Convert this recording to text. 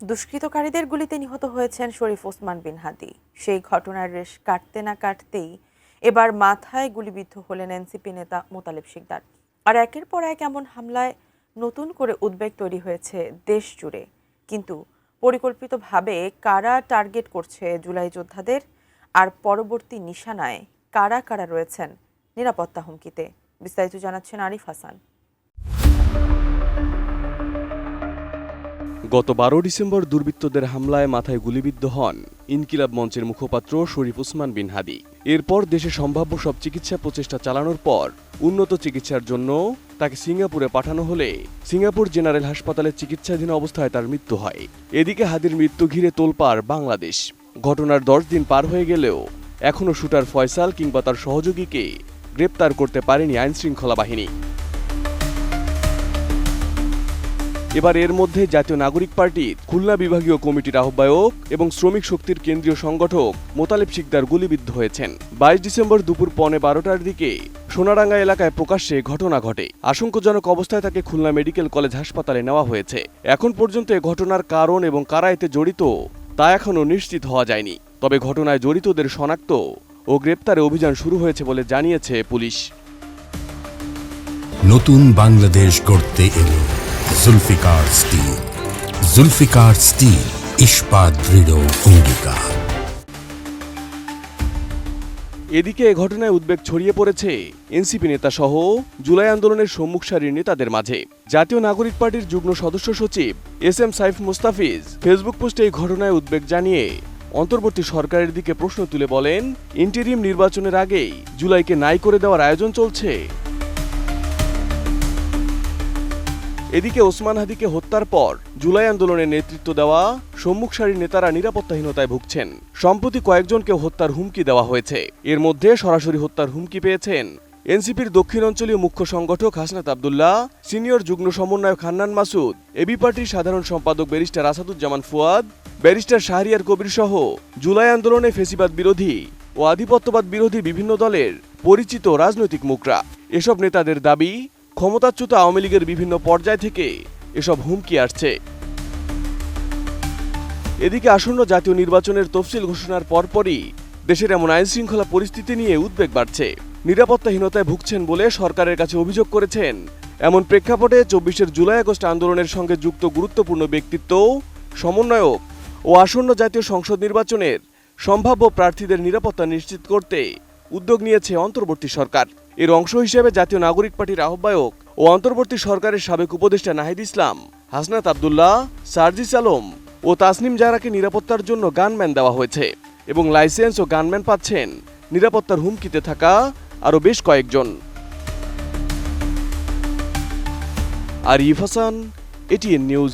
দুষ্কৃতকারীদের গুলিতে নিহত হয়েছেন শরীফ ওসমান বিন হাদি। সেই ঘটনার রেশ কাটতে না কাটতেই এবার মাথায় গুলিবিদ্ধ হলেন এনসিপি নেতা মোতালেব শিকদার। আর একের পর এক এমন হামলায় নতুন করে উদ্বেগ তৈরি হয়েছে দেশ জুড়ে। কিন্তু পরিকল্পিতভাবে কারা টার্গেট করছে জুলাই যোদ্ধাদের, আর পরবর্তী নিশানায় কারা কারা রয়েছেন নিরাপত্তা হুমকিতে, বিস্তারিত জানাচ্ছেন আরিফ হাসান। গত 12 ডিসেম্বর দুর্বৃত্তদের হামলায় মাথায় গুলিবিদ্ধ হন ইনকিলাব মঞ্চের মুখপাত্র শরীফ ওসমান বিন হাদি। এরপর দেশে সম্ভাব্য সব চিকিৎসা প্রচেষ্টা চালানোর পর উন্নত চিকিৎসার জন্য তাকে সিঙ্গাপুরে পাঠানো হলে সিঙ্গাপুর জেনারেল হাসপাতালে চিকিৎসাধীন অবস্থায় তার মৃত্যু হয়। এদিকে হাদির মৃত্যু ঘিরে তোলপাড় বাংলাদেশ। ঘটনার 10 দিন পার হয়ে গেলেও এখনও শুটার ফয়সাল কিংবা তার সহযোগীকে গ্রেপ্তার করতে পারেনি আইনশৃঙ্খলা বাহিনী। এবার এর মধ্যে জাতীয় নাগরিক পার্টির খুলনা বিভাগীয় কমিটির আহ্বায়ক এবং শ্রমিক শক্তির কেন্দ্রীয় সংগঠক মোতালেব শিকদার গুলিবিদ্ধ হয়েছেন। 22 ডিসেম্বর দুপুর 12:15টার দিকে সোনারাঙ্গা এলাকায় প্রকাশ্যে ঘটনা ঘটে। আশঙ্কাজনক অবস্থায় তাকে খুলনা মেডিকেল কলেজ হাসপাতালে নেওয়া হয়েছে। এখন পর্যন্ত এ ঘটনার কারণ এবং কারা এতে জড়িত তা এখনও নিশ্চিত হওয়া যায়নি। তবে ঘটনায় জড়িতদের শনাক্ত ও গ্রেপ্তারে অভিযান শুরু হয়েছে বলে জানিয়েছে পুলিশ। নতুন বাংলাদেশ গড়তে এলো জুলফিকার স্টিল। জুলফিকার স্টিল, ইস্পাত দৃঢ় অঙ্গীকার। এদিকে এ ঘটনায় উদ্বেগ ছড়িয়ে পড়েছে এনসিপি নেতা সহ জুলাই আন্দোলনের সম্মুখ সারির নেতাদের মাঝে। জাতীয় নাগরিক পার্টির যুগ্ম সদস্য সচিব এস.এম. সাইফ মুস্তাফিজ ফেসবুক পোস্টে এই ঘটনায় উদ্বেগ জানিয়ে অন্তর্বর্তী সরকারের দিকে প্রশ্ন তুলে বলেন, ইন্টারিম নির্বাচনের আগেই জুলাইকে নাই করে দেওয়ার আয়োজন চলছে। এদিকে ওসমান হাদিকে হত্যার পর জুলাই আন্দোলনের নেতৃত্ব দেওয়া সম্মুখ সারির নেতারা নিরাপত্তাহীনতায় ভুগছেন। সম্প্রতি কয়েকজনকে হত্যার হুমকি দেওয়া হয়েছে। এর মধ্যে সরাসরি হত্যার হুমকি পেয়েছেন এনসিপির দক্ষিণ অঞ্চলীয় মুখ্য সংগঠক হাসনাত আব্দুল্লাহ, সিনিয়র যুগ্ম সমন্বয়ক হান্নান মাসুদ, এবি পার্টির সাধারণ সম্পাদক ব্যারিস্টার আসাদুজ্জামান ফুয়াদ, ব্যারিস্টার শাহরিয়ার কবির সহ জুলাই আন্দোলনে ফেসিবাদ বিরোধী ও আধিপত্যবাদ বিরোধী বিভিন্ন দলের পরিচিত রাজনৈতিক মুখরা। এসব নেতাদের দাবি, ক্ষমতাচ্যুত আওয়ামী লীগের বিভিন্ন পর্যায় থেকে এসব হুমকি আসছে। এদিকে আসন্ন জাতীয় নির্বাচনের তফসিল ঘোষণার পরপরই দেশের এমন আইনশৃঙ্খলা পরিস্থিতি নিয়ে উদ্বেগ বাড়ছে। নিরাপত্তাহীনতায় ভুগছেন বলে সরকারের কাছে অভিযোগ করেছেন। এমন প্রেক্ষাপটে 24 জুলাই আগস্ট আন্দোলনের সঙ্গে যুক্ত গুরুত্বপূর্ণ ব্যক্তিত্ব, সমন্বয়ক ও আসন্ন জাতীয় সংসদ নির্বাচনের সম্ভাব্য প্রার্থীদের নিরাপত্তা নিশ্চিত করতে উদ্যোগ নিয়েছে অন্তর্বর্তী সরকার। এর অংশ হিসেবে জাতীয় নাগরিক পার্টির আহ্বায়ক ও অন্তর্বর্তী সরকারের সাবেক উপদেষ্টা নাহিদ ইসলাম, হাসনাত আব্দুল্লাহ, সার্জিস আলম ও তাসনিম জারাকে নিরাপত্তার জন্য গানম্যান দেওয়া হয়েছে এবং লাইসেন্স ও গানম্যান পাচ্ছেন নিরাপত্তার হুমকিতে থাকা আরও বেশ কয়েকজন। Arif Hasan, ATN news.